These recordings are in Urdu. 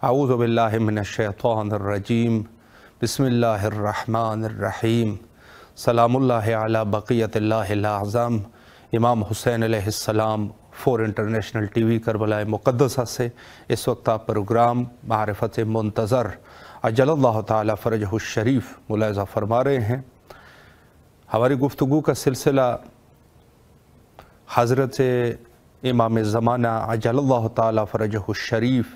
اعوذ باللہ من الشیطان الرجیم بسم اللہ الرحمن الرحیم سلام اللہ علی بقیت اللہ الاعظم۔ امام حسین علیہ السلام 4 انٹرنیشنل ٹی وی کربلا مقدسہ سے اس وقت آپ پروگرام معرفت منتظر عجل اللہ تعالی فرجہ الشریف ملاحظہ فرما رہے ہیں۔ ہماری گفتگو کا سلسلہ حضرت امام زمانہ عجل اللہ تعالی فرجہ الشریف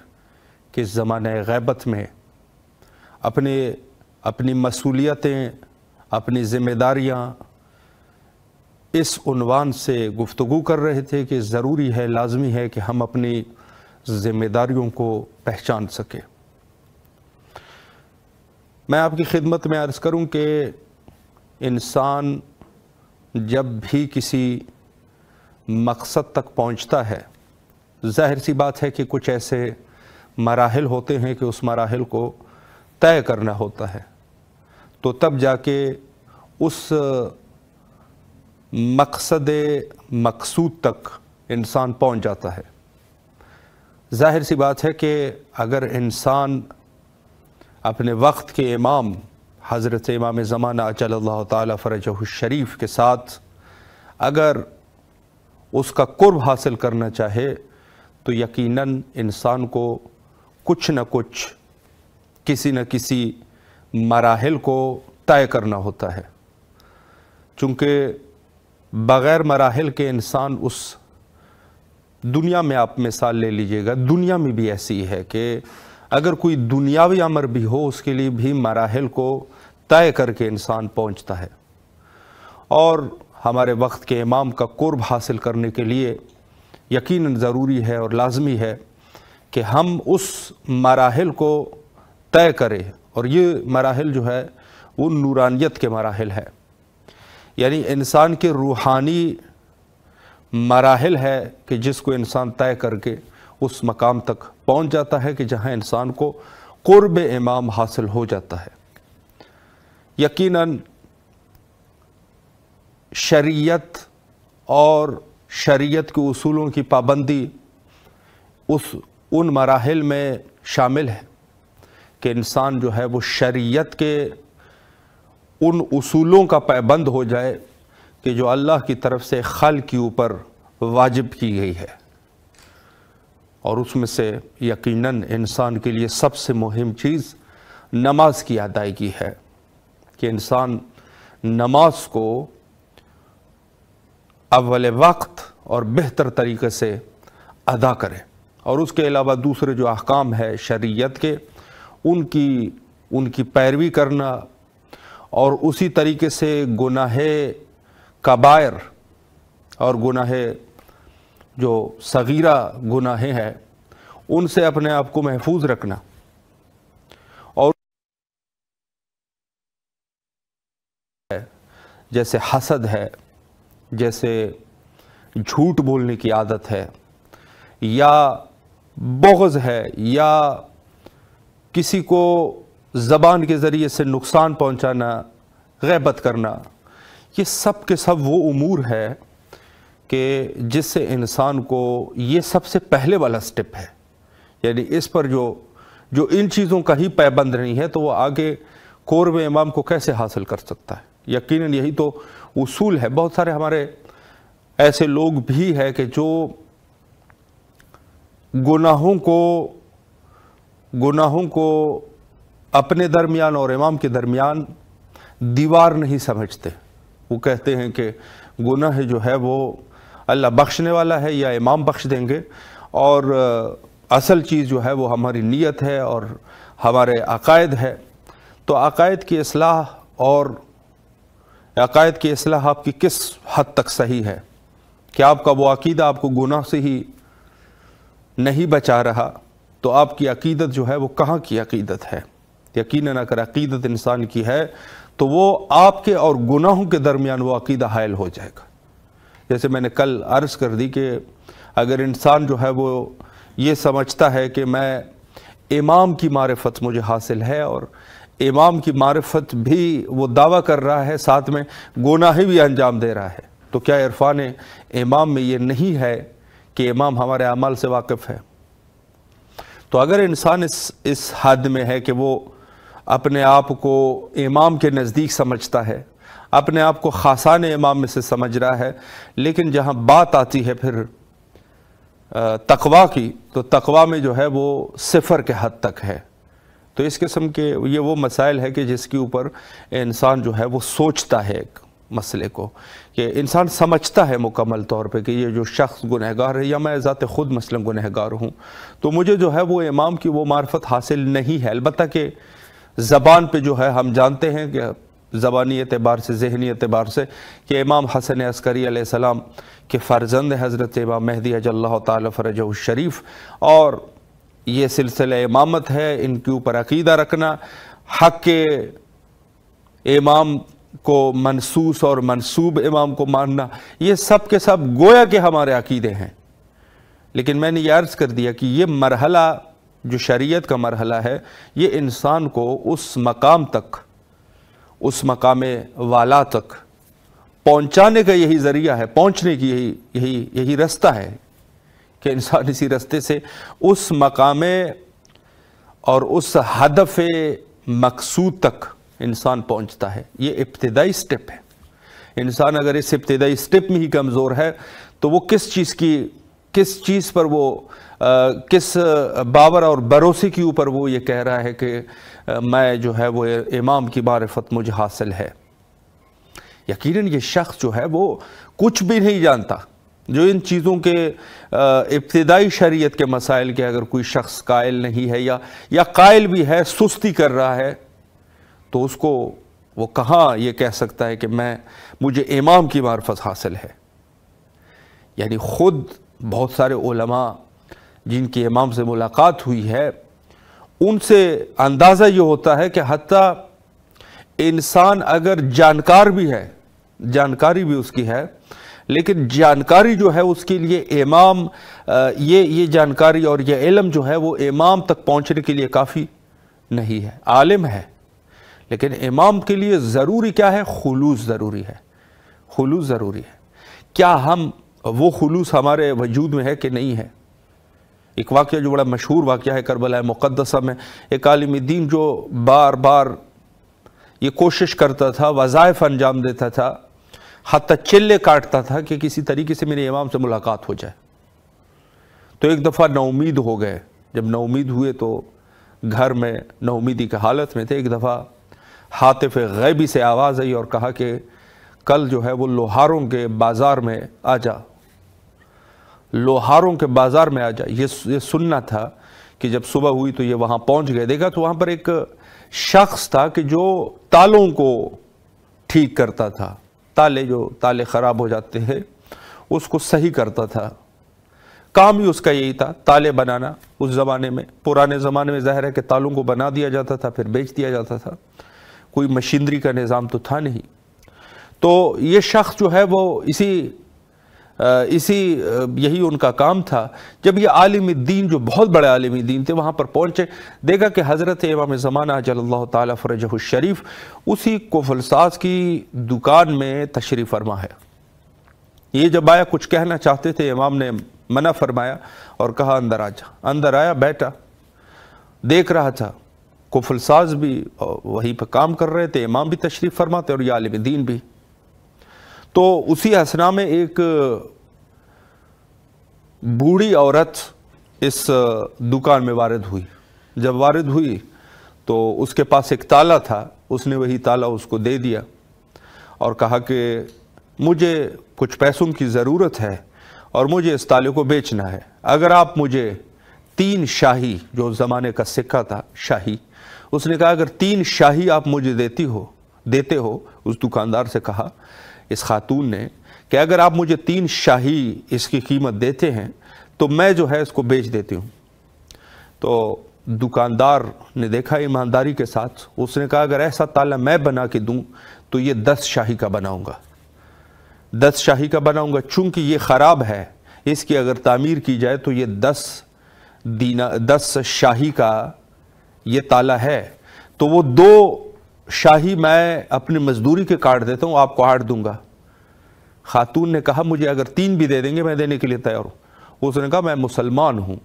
کے زمانہ غیبت میں اپنی مسئولیتیں، اپنی ذمہ داریاں اس عنوان سے گفتگو کر رہے تھے کہ ضروری ہے، لازمی ہے کہ ہم اپنی ذمہ داریوں کو پہچان سکیں۔ میں آپ کی خدمت میں عرض کروں کہ انسان جب بھی کسی مقصد تک پہنچتا ہے، ظاہر سی بات ہے کہ کچھ ایسے مراحل ہوتے ہیں کہ اس مراحل کو طے کرنا ہوتا ہے، تو تب جا کے اس مقصد مقصود تک انسان پہنچ جاتا ہے۔ ظاہر سی بات ہے کہ اگر انسان اپنے وقت کے امام حضرت امام زمانہ عجل اللہ تعالی فرجہ الشریف کے ساتھ اگر اس کا قرب حاصل کرنا چاہے تو یقیناً انسان کو کچھ نہ کچھ، کسی نہ کسی مراحل کو طے کرنا ہوتا ہے، چونکہ بغیر مراحل کے انسان اس دنیا میں، آپ مثال لے لیجئے گا، دنیا میں بھی ایسی ہے کہ اگر کوئی دنیاوی امر بھی ہو اس کے لیے بھی مراحل کو طے کر کے انسان پہنچتا ہے، اور ہمارے وقت کے امام کا قرب حاصل کرنے کے لیے یقیناً ضروری ہے اور لازمی ہے کہ ہم اس مراحل کو طے کریں، اور یہ مراحل جو ہے وہ نورانیت کے مراحل ہے، یعنی انسان کے روحانی مراحل ہے کہ جس کو انسان طے کر کے اس مقام تک پہنچ جاتا ہے کہ جہاں انسان کو قرب امام حاصل ہو جاتا ہے۔ یقیناً شریعت اور شریعت کے اصولوں کی پابندی ان مراحل میں شامل ہے کہ انسان جو ہے وہ شریعت کے ان اصولوں کا پابند ہو جائے کہ جو اللہ کی طرف سے خلق کے اوپر واجب کی گئی ہے، اور اس میں سے یقیناً انسان کے لیے سب سے مہم چیز نماز کی ادائیگی ہے کہ انسان نماز کو اول وقت اور بہتر طریقے سے ادا کرے، اور اس کے علاوہ دوسرے جو احکام ہے شریعت کے ان کی پیروی کرنا، اور اسی طریقے سے گناہ کبائر اور گناہ جو صغیرہ گناہ ہیں ان سے اپنے آپ کو محفوظ رکھنا، اور جیسے حسد ہے، جیسے جھوٹ بولنے کی عادت ہے، یا بغض ہے، یا کسی کو زبان کے ذریعے سے نقصان پہنچانا، غیبت کرنا، یہ سب کے سب وہ امور ہے کہ جس سے انسان کو یہ سب سے پہلے والا سٹیپ ہے، یعنی اس پر جو ان چیزوں کا ہی پابند نہیں ہے تو وہ آگے قرب امام کو کیسے حاصل کر سکتا ہے۔ یقیناً یہی تو اصول ہے۔ بہت سارے ہمارے ایسے لوگ بھی ہیں کہ جو گناہوں کو اپنے درمیان اور امام کے درمیان دیوار نہیں سمجھتے۔ وہ کہتے ہیں کہ گناہ جو ہے وہ اللہ بخشنے والا ہے یا امام بخش دیں گے، اور اصل چیز جو ہے وہ ہماری نیت ہے اور ہمارے عقائد ہے۔ تو عقائد کی اصلاح آپ کی کس حد تک صحیح ہے؟ کہ آپ کا وہ عقیدہ آپ کو گناہ سے ہی نہیں بچا رہا، تو آپ کی عقیدت جو ہے وہ کہاں کی عقیدت ہے؟ یقیناً اگر عقیدت انسان کی ہے تو وہ آپ کے اور گناہوں کے درمیان وہ عقیدہ حائل ہو جائے گا۔ جیسے میں نے کل عرض کر دی کہ اگر انسان جو ہے وہ یہ سمجھتا ہے کہ میں امام کی معرفت مجھے حاصل ہے، اور امام کی معرفت بھی وہ دعویٰ کر رہا ہے، ساتھ میں گناہ بھی انجام دے رہا ہے، تو کیا عرفان امام میں یہ نہیں ہے کہ امام ہمارے اعمال سے واقف ہے؟ تو اگر انسان اس حد میں ہے کہ وہ اپنے آپ کو امام کے نزدیک سمجھتا ہے، اپنے آپ کو خاصان امام میں سے سمجھ رہا ہے، لیکن جہاں بات آتی ہے پھر تقویٰ کی، تو تقویٰ میں جو ہے وہ صفر کے حد تک ہے. تو اس قسم کے یہ وہ مسائل ہے کہ جس کے اوپر انسان جو ہے وہ سوچتا ہے ایک مسئلے کو، کہ انسان سمجھتا ہے مکمل طور پہ کہ یہ جو شخص گنہگار ہے، یا میں ذات خود مثلا گنہگار ہوں، تو مجھے جو ہے وہ امام کی وہ معرفت حاصل نہیں ہے. البتہ کہ زبان پہ جو ہے ہم جانتے ہیں کہ زبانی اعتبار سے، ذہنی اعتبار سے، کہ امام حسن عسکری علیہ السلام کے فرزند حضرت امام مہدی عجل اللہ تعالی فرجہ الشریف، اور یہ سلسلہ امامت ہے، ان کے اوپر عقیدہ رکھنا، حق کے امام کو منصوص اور منصوب امام کو ماننا، یہ سب کے سب گویا کہ ہمارے عقیدے ہیں. لیکن میں نے یہ عرض کر دیا کہ یہ مرحلہ جو شریعت کا مرحلہ ہے، یہ انسان کو اس مقام تک، اس مقام والا تک پہنچانے کا یہی ذریعہ ہے، پہنچنے کی یہی رستہ ہے کہ انسان اسی رستے سے اس مقام اور اس ہدف مقصود تک انسان پہنچتا ہے. یہ ابتدائی سٹیپ ہے. انسان اگر اس ابتدائی سٹیپ میں ہی کمزور ہے تو وہ کس چیز پر وہ کس باور اور بھروسے کے اوپر وہ یہ کہہ رہا ہے کہ میں جو ہے وہ امام کی معرفت مجھے حاصل ہے. یقیناً یہ شخص جو ہے وہ کچھ بھی نہیں جانتا. جو ان چیزوں کے ابتدائی شریعت کے مسائل کے اگر کوئی شخص قائل نہیں ہے یا قائل بھی ہے، سستی کر رہا ہے، تو اس کو وہ کہاں یہ کہہ سکتا ہے کہ مجھے امام کی معرفت حاصل ہے. یعنی خود بہت سارے علماء جن کی امام سے ملاقات ہوئی ہے، ان سے اندازہ یہ ہوتا ہے کہ حتیٰ انسان اگر جانکار بھی ہے، جانکاری بھی اس کی ہے، لیکن جانکاری جو ہے اس کے لیے امام، یہ جانکاری اور یہ علم جو ہے وہ امام تک پہنچنے کے لیے کافی نہیں ہے. عالم ہے، لیکن امام کے لیے ضروری کیا ہے؟ خلوص ضروری ہے. خلوص ضروری ہے. کیا وہ خلوص ہمارے وجود میں ہے کہ نہیں ہے؟ ایک واقعہ جو بڑا مشہور واقعہ ہے کربلا مقدسہ میں، ایک عالم دین جو بار بار یہ کوشش کرتا تھا، وظائف انجام دیتا تھا، حتیٰ چلے کاٹتا تھا کہ کسی طریقے سے میرے امام سے ملاقات ہو جائے. تو ایک دفعہ ناامید ہو گئے. جب ناامید ہوئے تو گھر میں ناامیدی کی حالت میں تھے. ایک دفعہ ہاتف غیبی سے آواز آئی اور کہا کہ کل جو ہے وہ لوہاروں کے بازار میں آ جا، لوہاروں کے بازار میں آ جا. یہ سننا تھا کہ جب صبح ہوئی تو یہ وہاں پہنچ گئے. دیکھا تو وہاں پر ایک شخص تھا کہ جو تالوں کو ٹھیک کرتا تھا. تالے خراب ہو جاتے ہیں اس کو صحیح کرتا تھا. کام ہی اس کا یہی تھا، تالے بنانا. اس زمانے میں، پرانے زمانے میں ظاہر ہے کہ تالوں کو بنا دیا جاتا تھا پھر بیچ دیا جاتا تھا. کوئی مشینری کا نظام تو تھا نہیں. تو یہ شخص جو ہے وہ یہی ان کا کام تھا. جب یہ عالم الدین جو بہت بڑے عالم دین تھے وہاں پر پہنچے، دیکھا کہ حضرت امام زمانہ عجل اللہ تعالی فرجہ الشریف اسی کفل ساز کی دکان میں تشریف فرما ہے. یہ جب آیا کچھ کہنا چاہتے تھے، امام نے منع فرمایا اور کہا اندر آ جا. اندر آیا، بیٹھا، دیکھ رہا تھا. کفل ساز بھی وہیں پہ کام کر رہے تھے، امام بھی تشریف فرماتے اور یہ عالم دین بھی. تو اسی اثناء میں ایک بوڑھی عورت اس دکان میں وارد ہوئی. جب وارد ہوئی تو اس کے پاس ایک تالا تھا. اس نے وہی تالا اس کو دے دیا اور کہا کہ مجھے کچھ پیسوں کی ضرورت ہے اور مجھے اس تالے کو بیچنا ہے. اگر آپ مجھے 3 شاہی، جو زمانے کا سکہ تھا شاہی، اس نے کہا اگر 3 شاہی آپ مجھے دیتے ہو، اس دکاندار سے کہا، اس خاتون نے، کہ اگر آپ مجھے 3 شاہی اس کی قیمت دیتے ہیں تو میں جو ہے اس کو بیچ دیتی ہوں. تو دکاندار نے دیکھا ایمانداری کے ساتھ، اس نے کہا اگر ایسا تالا میں بنا کے دوں تو یہ 10 شاہی کا بناؤں گا. 10 شاہی کا بناؤں گا. چونکہ یہ خراب ہے، اس کی اگر تعمیر کی جائے تو یہ 10 شاہی کا یہ تالا ہے. تو وہ 2 شاہی میں اپنی مزدوری کے کاٹ دیتا ہوں، آپ کو 8 دوں گا. خاتون نے کہا مجھے اگر 3 بھی دے دیں گے میں دینے کے لیے تیار ہوں. اس نے کہا میں مسلمان ہوں،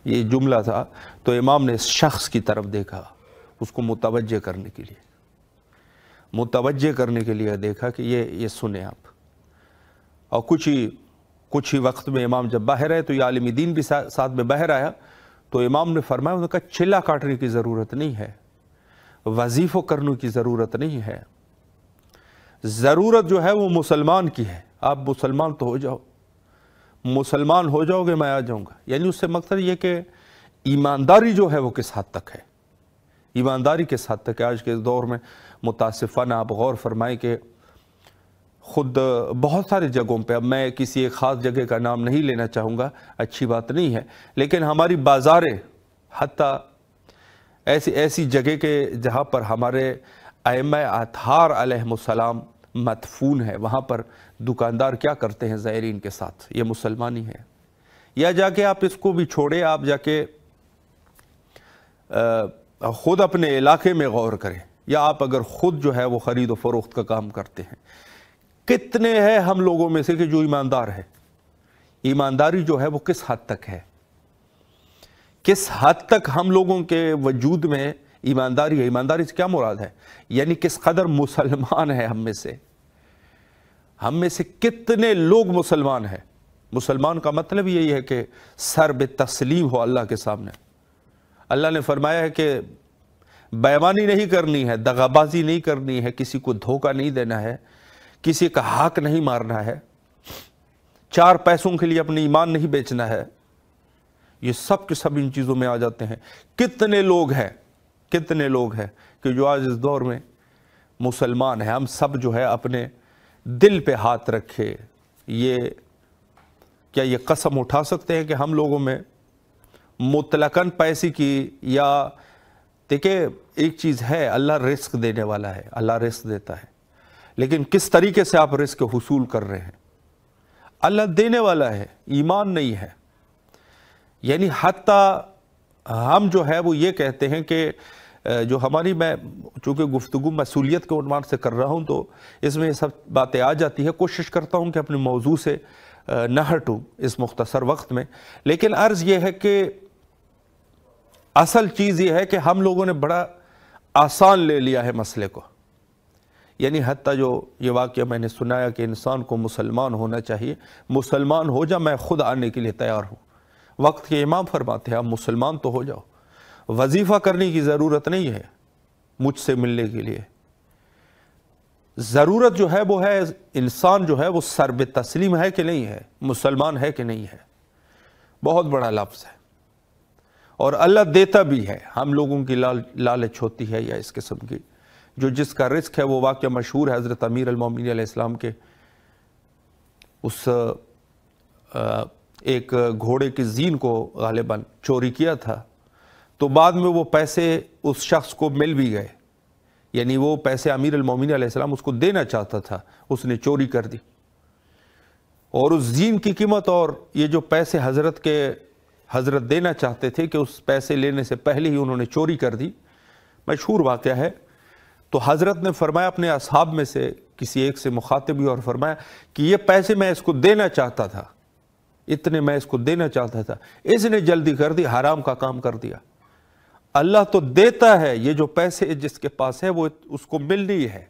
یہ جملہ تھا، تو امام نے اس شخص کی طرف دیکھا، اس کو متوجہ کرنے کے لیے دیکھا کہ یہ سنیں آپ. اور کچھ ہی وقت میں امام جب باہر آئے تو یہ عالم دین بھی ساتھ میں باہر آیا. تو امام نے فرمایا، انہوں نے کہا چلا کاٹنے کی ضرورت نہیں ہے، وظیفہ کرنے کی ضرورت نہیں ہے، ضرورت جو ہے وہ مسلمان کی ہے. آپ مسلمان تو ہو جاؤ، مسلمان ہو جاؤ گے میں آ جاؤں گا. یعنی اس سے مقصد یہ کہ ایمانداری جو ہے وہ کس حد تک ہے، ایمانداری کس حد تک ہے. آج کے دور میں متاسفانہ آپ غور فرمائیں کہ خود بہت ساری جگہوں پہ، اب میں کسی ایک خاص جگہ کا نام نہیں لینا چاہوں گا، اچھی بات نہیں ہے، لیکن ہماری بازاریں، حتیٰ ایسی جگہ کے جہاں پر ہمارے ائمہ اطہار علیہم السلام مدفون ہے، وہاں پر دکاندار کیا کرتے ہیں زائرین کے ساتھ؟ یہ مسلمانی ہے. یا جا کے آپ اس کو بھی چھوڑے، آپ جا کے خود اپنے علاقے میں غور کریں، یا آپ اگر خود جو ہے وہ خرید و فروخت کا کام کرتے ہیں، کتنے ہیں ہم لوگوں میں سے کہ جو ایماندار ہے؟ ایمانداری جو ہے وہ کس حد تک ہے؟ کس حد تک ہم لوگوں کے وجود میں ایمانداری ہے؟ ایمانداری سے کیا مراد ہے؟ یعنی کس قدر مسلمان ہے ہم میں سے کتنے لوگ مسلمان ہیں؟ مسلمان کا مطلب یہی ہے کہ سر بے تسلیم ہو اللہ کے سامنے. اللہ نے فرمایا ہے کہ بے ایمانی نہیں کرنی ہے، دغا بازی نہیں کرنی ہے، کسی کو دھوکہ نہیں دینا ہے، کسی کا حق نہیں مارنا ہے، 4 پیسوں کے لیے اپنی ایمان نہیں بیچنا ہے. یہ سب کے سب ان چیزوں میں آ جاتے ہیں. کتنے لوگ ہیں کہ جو آج اس دور میں مسلمان ہیں. ہم سب جو ہے اپنے دل پہ ہاتھ رکھے، کیا یہ قسم اٹھا سکتے ہیں کہ ہم لوگوں میں مطلقاً پیسے کی، یا دیکھیں ایک چیز ہے، اللہ رزق دینے والا ہے، اللہ رزق دیتا ہے، لیکن کس طریقے سے آپ رزق حصول کر رہے ہیں؟ اللہ دینے والا ہے، ایمان نہیں ہے. یعنی حتیٰ ہم جو ہے وہ یہ کہتے ہیں کہ جو ہماری، میں چونکہ گفتگو مسئولیت کے عنوان سے کر رہا ہوں تو اس میں یہ سب باتیں آ جاتی ہے، کوشش کرتا ہوں کہ اپنے موضوع سے نہ ہٹوں اس مختصر وقت میں. لیکن عرض یہ ہے کہ اصل چیز یہ ہے کہ ہم لوگوں نے بڑا آسان لے لیا ہے مسئلے کو. یعنی حتیٰ جو یہ واقعہ میں نے سنایا کہ انسان کو مسلمان ہونا چاہیے، مسلمان ہو جا، میں خود آنے کے لیے تیار ہوں. وقت کے امام فرماتے ہیں آپ مسلمان تو ہو جاؤ، وظیفہ کرنے کی ضرورت نہیں ہے مجھ سے ملنے کے لیے. ضرورت جو ہے وہ ہے انسان جو ہے وہ سر بے تسلیم ہے کہ نہیں ہے، مسلمان ہے کہ نہیں ہے. بہت بڑا لفظ ہے، اور اللہ دیتا بھی ہے. ہم لوگوں کی لالچ ہوتی ہے یا اس قسم کی، جو جس کا رزق ہے. وہ واقعہ مشہور ہے حضرت امیر المومنین علیہ السلام کے، اس ایک گھوڑے کی زین کو غالباً چوری کیا تھا، تو بعد میں وہ پیسے اس شخص کو مل بھی گئے. یعنی وہ پیسے امیر المومنین علیہ السلام اس کو دینا چاہتا تھا، اس نے چوری کر دی. اور اس زین کی قیمت اور یہ جو پیسے حضرت دینا چاہتے تھے، کہ اس پیسے لینے سے پہلے ہی انہوں نے چوری کر دی. مشہور واقعہ ہے. تو حضرت نے فرمایا اپنے اصحاب میں سے کسی ایک سے مخاطب ہوئی اور فرمایا کہ یہ پیسے میں اس کو دینا چاہتا تھا، اتنے میں اس کو دینا چاہتا تھا، اس نے جلدی کر دی، حرام کا کام کر دیا. اللہ تو دیتا ہے، یہ جو پیسے جس کے پاس ہے وہ اس کو ملنی ہے.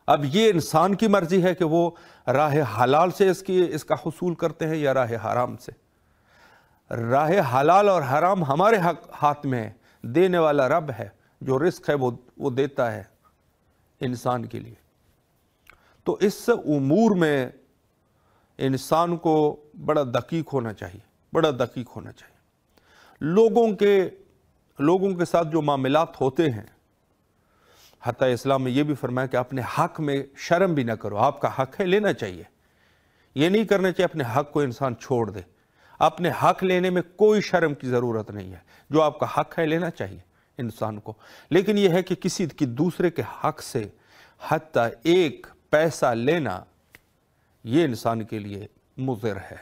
اب یہ انسان کی مرضی ہے کہ وہ راہ حلال سے اس کا حصول کرتے ہیں یا راہ حرام سے. راہ حلال اور حرام ہمارے ہاتھ میں ہے. دینے والا رب ہے، جو رزق ہے وہ دیتا ہے انسان کے لیے. تو اس امور میں انسان کو بڑا دقیق ہونا چاہیے. لوگوں کے ساتھ جو معاملات ہوتے ہیں، حتیٰ اسلام میں یہ بھی فرمایا کہ اپنے حق میں شرم بھی نہ کرو. آپ کا حق ہے، لینا چاہیے. یہ نہیں کرنا چاہیے اپنے حق کو انسان چھوڑ دے. اپنے حق لینے میں کوئی شرم کی ضرورت نہیں ہے. جو آپ کا حق ہے لینا چاہیے انسان کو. لیکن یہ ہے کہ کسی کی دوسرے کے حق سے حتیٰ ایک پیسہ لینا، یہ انسان کے لیے مضر ہے.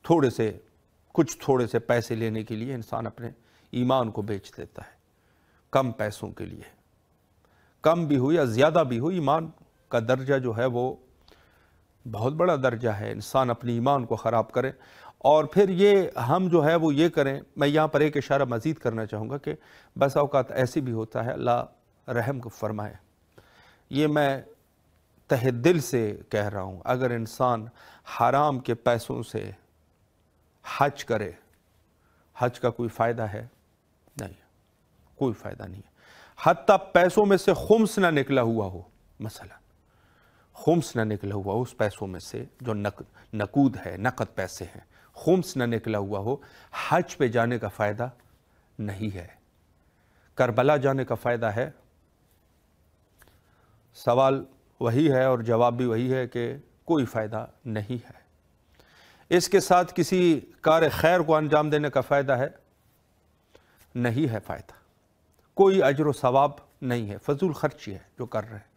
تھوڑے سے پیسے لینے کے لیے انسان اپنے ایمان کو بیچ دیتا ہے. کم پیسوں کے لیے، کم بھی ہو یا زیادہ بھی ہو، ایمان کا درجہ جو ہے وہ بہت بڑا درجہ ہے. انسان اپنی ایمان کو خراب کرے. اور پھر یہ ہم جو ہے وہ یہ کریں، میں یہاں پر ایک اشارہ مزید کرنا چاہوں گا کہ بس اوقات ایسی بھی ہوتا ہے، اللہ رحم کو فرمائے، یہ میں تہ دل سے کہہ رہا ہوں، اگر انسان حرام کے پیسوں سے حج کرے، حج کا کوئی فائدہ ہے؟ نہیں، کوئی فائدہ نہیں ہے۔ حتیٰ پیسوں میں سے خمس نہ نکلا ہوا ہو، مثلا خمس نہ نکلا ہوا ہو اس پیسوں میں سے جو نقود ہے، نقد پیسے ہیں، خمس نہ نکلا ہوا ہو، حج پہ جانے کا فائدہ نہیں ہے۔ کربلا جانے کا فائدہ ہے؟ سوال وہی ہے اور جواب بھی وہی ہے کہ کوئی فائدہ نہیں ہے۔ اس کے ساتھ کسی کار خیر کو انجام دینے کا فائدہ ہے؟ نہیں ہے فائدہ، کوئی اجر و ثواب نہیں ہے، فضول خرچی ہے جو کر رہے ہیں۔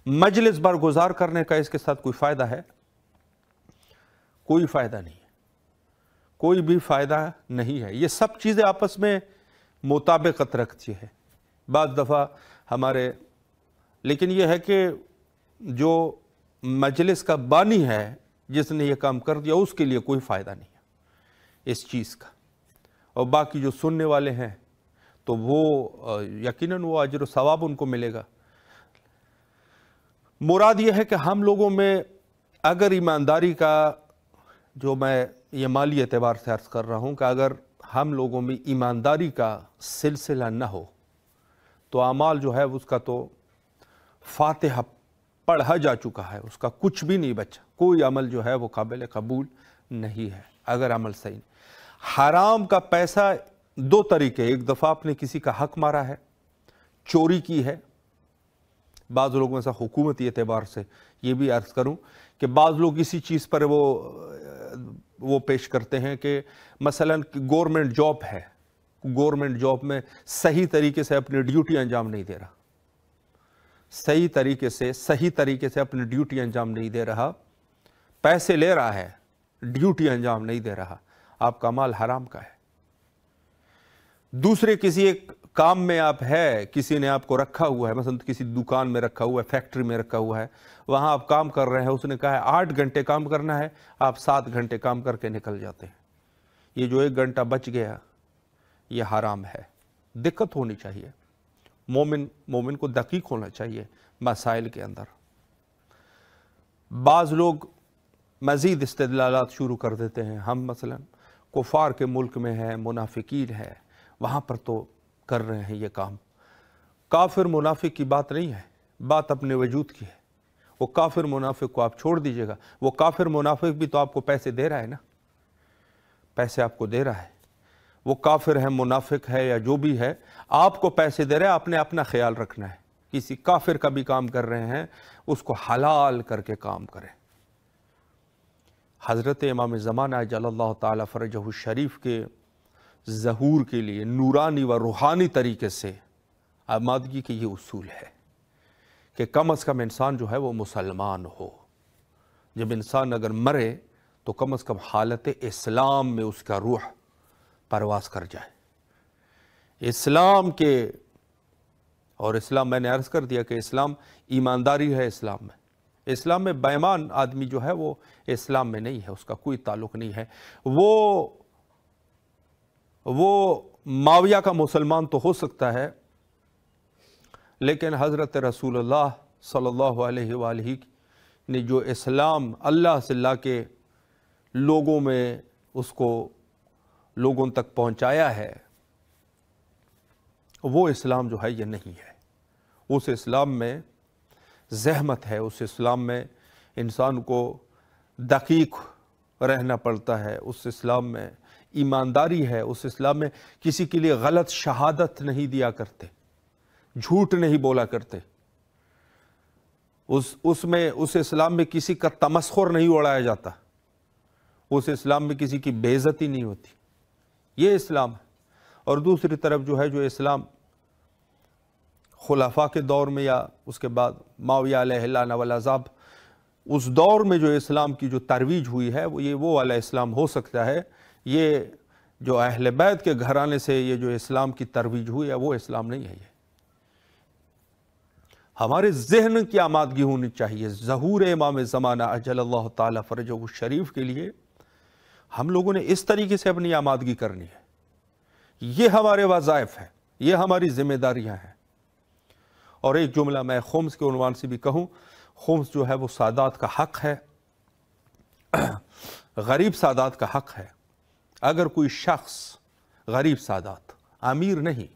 مجلس برگزار کرنے کا اس کے ساتھ کوئی فائدہ ہے؟ کوئی فائدہ نہیں ہے، کوئی بھی فائدہ نہیں ہے۔ یہ سب چیزیں آپس میں مطابقت رکھتی ہے۔ بعض دفعہ ہمارے، لیکن یہ ہے کہ جو مجلس کا بانی ہے، جس نے یہ کام کر دیا، اس کے لیے کوئی فائدہ نہیں ہے اس چیز کا، اور باقی جو سننے والے ہیں تو وہ یقیناً وہ اجر و ثواب ان کو ملے گا۔ مراد یہ ہے کہ ہم لوگوں میں اگر ایمانداری کا، جو میں یہ مالی اعتبار سے عرض کر رہا ہوں، کہ اگر ہم لوگوں میں ایمانداری کا سلسلہ نہ ہو تو اعمال جو ہے اس کا تو فاتحہ پڑھا جا چکا ہے، اس کا کچھ بھی نہیں بچا، کوئی عمل جو ہے وہ قابل قبول نہیں ہے اگر عمل صحیح نہیں۔ حرام کا پیسہ دو طریقے، ایک دفعہ آپ نے کسی کا حق مارا ہے، چوری کی ہے۔ بعض لوگوں سے حکومتی اعتبار سے یہ بھی عرض کروں کہ بعض لوگ اسی چیز پر وہ پیش کرتے ہیں کہ مثلا گورنمنٹ جاب ہے، گورنمنٹ جاب میں صحیح طریقے سے اپنی ڈیوٹی انجام نہیں دے رہا، صحیح طریقے سے اپنی ڈیوٹی انجام نہیں دے رہا، پیسے لے رہا ہے، ڈیوٹی انجام نہیں دے رہا، آپ کا مال حرام کا ہے۔ دوسرے کسی ایک کام میں آپ ہے، کسی نے آپ کو رکھا ہوا ہے، مثلا کسی دکان میں رکھا ہوا ہے، فیکٹری میں رکھا ہوا ہے، وہاں آپ کام کر رہے ہیں، اس نے کہا ہے 8 گھنٹے کام کرنا ہے، آپ 7 گھنٹے کام کر کے نکل جاتے ہیں۔ یہ جو 1 گھنٹہ بچ گیا یہ حرام ہے۔ دقت ہونی چاہیے، مومن کو دقیق ہونا چاہیے مسائل کے اندر۔ بعض لوگ مزید استدلالات شروع کر دیتے ہیں، ہم مثلا کفار کے ملک میں ہیں، منافقین ہیں، وہاں پر تو کر رہے ہیں یہ کام۔ کافر منافق کی بات نہیں ہے، بات اپنے وجود کی ہے۔ وہ کافر منافق کو آپ چھوڑ دیجئے گا، وہ کافر منافق بھی تو آپ کو پیسے دے رہا ہے نا، پیسے آپ کو دے رہا ہے۔ وہ کافر ہے، منافق ہے یا جو بھی ہے، آپ کو پیسے دے رہے ہیں، آپ نے اپنا خیال رکھنا ہے۔ کسی کافر کا بھی کام کر رہے ہیں، اس کو حلال کر کے کام کریں۔ حضرت امام زمانہ جل اللہ تعالی فرجہ الشریف کے ظہور کے لیے نورانی و روحانی طریقے سے آمادگی کے یہ اصول ہے کہ کم از کم انسان جو ہے وہ مسلمان ہو۔ جب انسان اگر مرے تو کم از کم حالت اسلام میں اس کا روح پرواز کر جائے۔ اسلام کے، اور اسلام میں نے عرض کر دیا کہ اسلام ایمانداری ہے۔ اسلام میں بے ایمان آدمی جو ہے وہ اسلام میں نہیں ہے، اس کا کوئی تعلق نہیں ہے۔ وہ معاویہ کا مسلمان تو ہو سکتا ہے، لیکن حضرت رسول اللہ صلی اللہ علیہ وآلہ نے جو اسلام اللہ سے لا کے لوگوں میں اس کو لوگوں تک پہنچایا ہے، وہ اسلام جو ہے یہ نہیں ہے۔ اس اسلام میں زحمت ہے، اس اسلام میں انسان کو دقیق رہنا پڑتا ہے، اس اسلام میں ایمانداری ہے، اس اسلام میں کسی کے لیے غلط شہادت نہیں دیا کرتے، جھوٹ نہیں بولا کرتے، اس اسلام میں کسی کا تمسخر نہیں اڑایا جاتا، اس اسلام میں کسی کی بے عزتی نہیں ہوتی۔ یہ اسلام ہے۔ اور دوسری طرف جو ہے، جو اسلام خلفاء کے دور میں یا اس کے بعد معاویہ علیہ اللعنہ والعذاب، اس دور میں جو اسلام کی جو ترویج ہوئی ہے وہ والا اسلام ہو سکتا ہے۔ یہ جو اہل بیت کے گھرانے سے یہ جو اسلام کی ترویج ہوئی ہے وہ اسلام نہیں ہے۔ یہ ہمارے ذہن کی آمادگی ہونی چاہیے ظہور امام زمانہ اجل اللہ تعالی فرجہ الشریف کے لیے، ہم لوگوں نے اس طریقے سے اپنی آمادگی کرنی ہے. یہ ہمارے وظائف ہے, یہ ہماری ذمہ داریاں ہیں. اور ایک جملہ میں خمس کے عنوان سے بھی کہوں, خمس جو ہے وہ سادات کا حق ہے, غریب سادات کا حق ہے. اگر کوئی شخص غریب سادات, امیر نہیں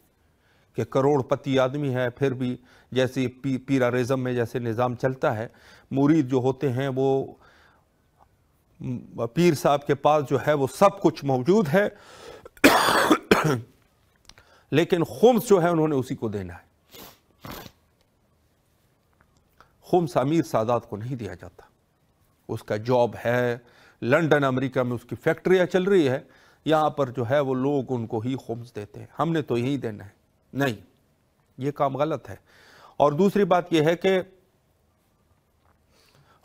کہ کروڑ پتی آدمی ہے, پھر بھی جیسے پیرارزم میں جیسے نظام چلتا ہے, مرید جو ہوتے ہیں وہ پیر صاحب کے پاس جو ہے وہ سب کچھ موجود ہے, لیکن خمس جو ہے انہوں نے اسی کو دینا ہے. خمس امیر سادات کو نہیں دیا جاتا. اس کا جاب ہے لنڈن امریکہ میں, اس کی فیکٹریاں چل رہی ہے, یہاں پر جو ہے وہ لوگ ان کو ہی خمس دیتے ہیں, ہم نے تو یہی دینا ہے. نہیں, یہ کام غلط ہے. اور دوسری بات یہ ہے کہ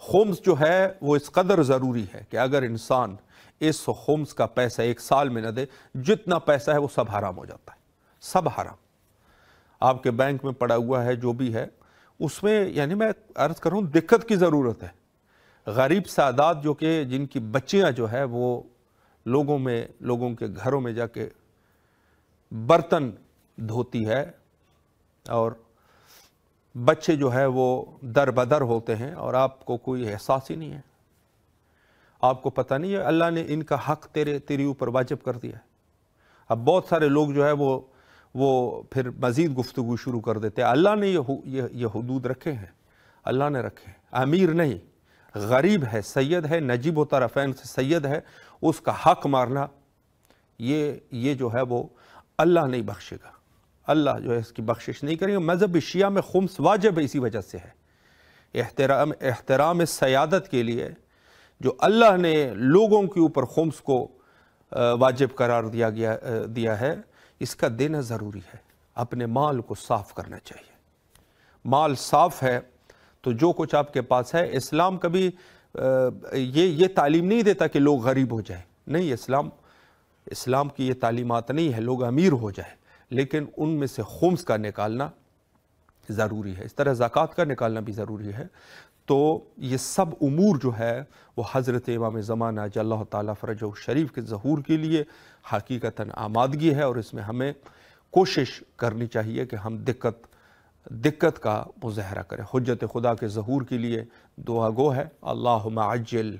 خمس جو ہے وہ اس قدر ضروری ہے کہ اگر انسان اس خمس کا پیسہ ایک سال میں نہ دے, جتنا پیسہ ہے وہ سب حرام ہو جاتا ہے, سب حرام. آپ کے بینک میں پڑا ہوا ہے جو بھی ہے, اس میں یعنی میں عرض کروں دقت کی ضرورت ہے. غریب سادات جو کہ جن کی بچیاں جو ہے وہ لوگوں کے گھروں میں جا کے برتن دھوتی ہے, اور بچے جو ہے وہ در بدر ہوتے ہیں, اور آپ کو کوئی احساس ہی نہیں ہے. آپ کو پتہ نہیں ہے اللہ نے ان کا حق تیری اوپر واجب کر دیا ہے. اب بہت سارے لوگ جو ہے وہ پھر مزید گفتگو شروع کر دیتے ہیں, اللہ نے یہ حدود رکھے ہیں, اللہ نے رکھے ہیں. امیر نہیں, غریب ہے, سید ہے, نجیب و طرفین سے سید ہے, اس کا حق مارنا یہ جو ہے وہ اللہ نہیں بخشے گا. اللہ جو ہے اس کی بخشش نہیں کریں گے. مذہب شیعہ میں خمس واجب ہے, اسی وجہ سے ہے. احترام سیادت کے لیے جو اللہ نے لوگوں کے اوپر خمس کو واجب قرار دیا ہے, اس کا دینا ضروری ہے. اپنے مال کو صاف کرنا چاہیے. مال صاف ہے تو جو کچھ آپ کے پاس ہے, اسلام کبھی یہ تعلیم نہیں دیتا کہ لوگ غریب ہو جائیں. نہیں, اسلام کی یہ تعلیمات نہیں ہے لوگ امیر ہو جائیں, لیکن ان میں سے خمس کا نکالنا ضروری ہے. اس طرح زکوٰۃ کا نکالنا بھی ضروری ہے. تو یہ سب امور جو ہے وہ حضرت امام زمانہ اجل اللہ تعالیٰ فرجہ شریف کے ظہور کے لیے حقیقتاً آمادگی ہے, اور اس میں ہمیں کوشش کرنی چاہیے کہ ہم دقت کا مظاہرہ کریں. حجت خدا کے ظہور کے لیے دعا گو ہے, اللہم عجل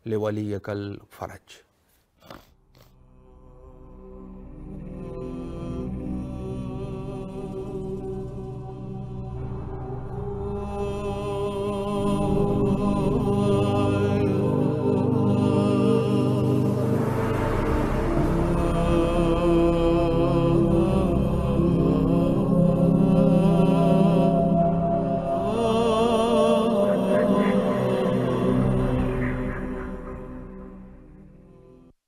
لولیک الفرج.